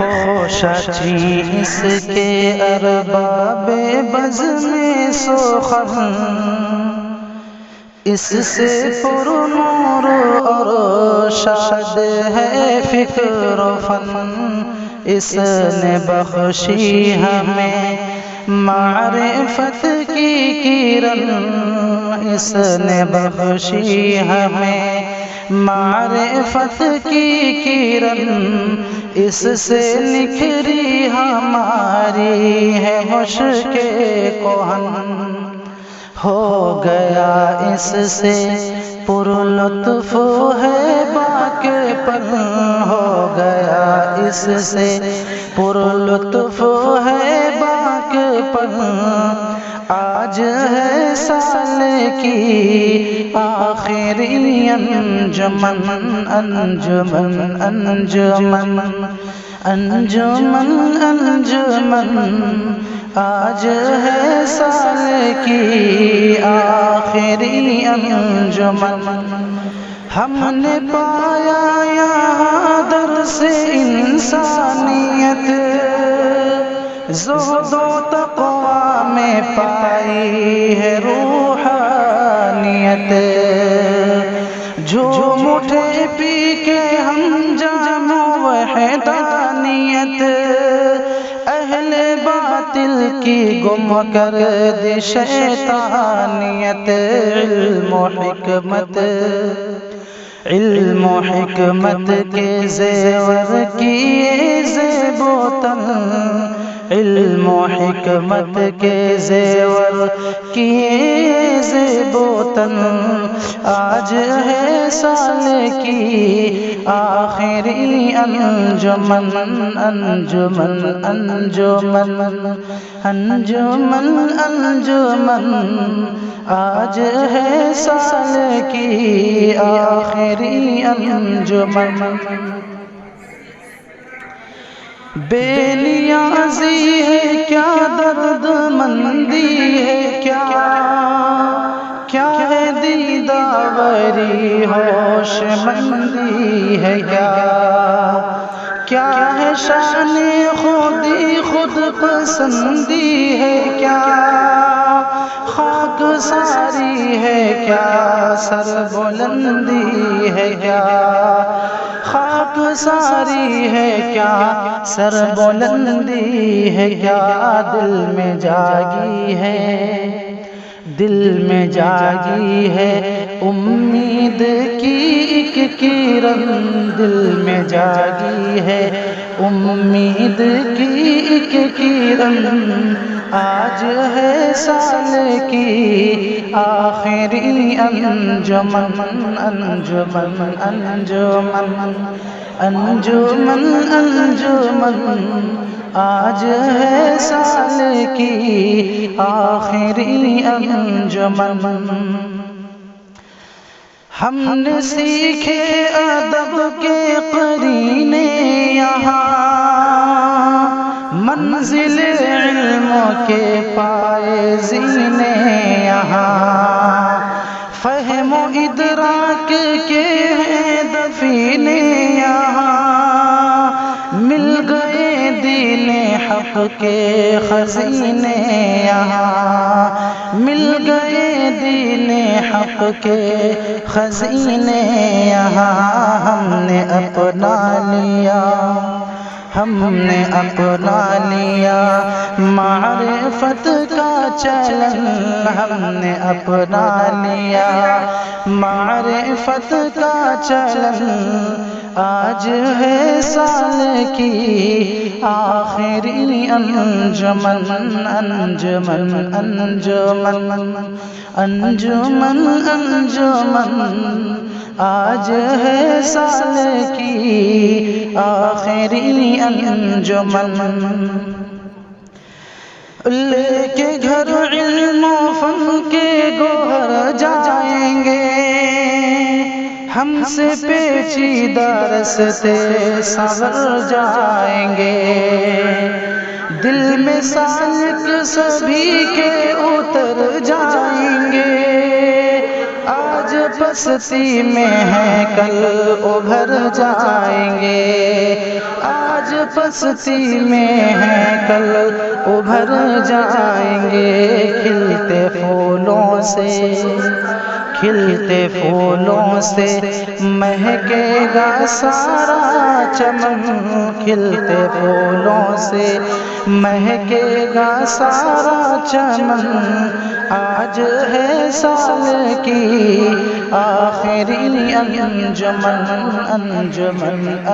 خوشچی اس کے ارباب بزم سخن، اس سے پر نور اور شاد ہے فکر و فن، اس نے بخشی ہمیں معرفت کی کرن، اس نے بخشی ہمیں معرفت کی کرن، اس سے نکھری ہماری ہے مشک کہن، ہو گیا اس سے پر لطف ہے باک پن، ہو گیا اس سے پر لطف ہے باک پن، آج ہے سال کی آخری انجمن، انجمن انجمن انجمن انجمن، آج ہے سال کی آخری انجمن، ہم نے پایا یہاں درس انسانیت، زہد و تقویٰ میں پائی ہے روحانیت، جو مٹھے پی کے ہم جام وحدانیت، اہل باطل کی گم کر دی شیطانیت، علم و حکمت، علم و حکمت کے زیور کیے زیب و تن، علم و حکمت کے زیور کیے زیب و تن، آج ہے سال کی آخری انجمن، انجمن انجمن انجمن انجمن، آج ہے سال کی آخری انجمن، بے نیازی ہے کیا درد مندی ہے کیا، کیا ہے دیداوری ہوش مندی ہے کیا، کیا ہے شان خودی خود پسندی ہے کیا، خاک ساری ہے کیا سر بلندی ہے کیا، خاک ساری ہے کیا سر بلندی ہے کیا، دل میں جاگی ہے، دل میں جاگی ہے امید کی ایک کرن، دل میں جاگی ہے امید کی ایک کرن، آج ہے سال کی آخری انجمن، انجمن انجمن انجمن انجمن، آج ہے سال کی آخری انجمن، ہم نے سیکھے ادب کے قرینے یہاں، منزل علم کے پائے زینے یہاں، فہم و ادراک کے ہیں دفینے یہاں، مل گئے دین حق کے خزینے یہاں، مل گئے دین حق کے خزینے یہاں، ہم نے اپنا لیا، ہم نے اپنا لیا معرفت کا چلن، ہم نے اپنا لیا معرفت کا چلن، آج ہے سال کی آخری انجمن، انجمن انجمن انجمن انجمن، آج ہے سال کی آخری انجمن، لے کے گھر علم و فن کے گوہر جائیں گے، ہم سے پیچیدہ رستے سنور جائیں گے، دل میں سالک سبھی کے اتر جائیں گے، آج پستی میں ہے کل ابھر جائیں گے، آج پستی میں ہیں کل ابھر جائیں گے کھلتے پھولوں سے، کھلتے پھولوں سے مہکے گا سارا چمن، کھلتے پھولوں سے مہکے گا سارا چمن، آج ہے سال کی آخری انجمن، انجمن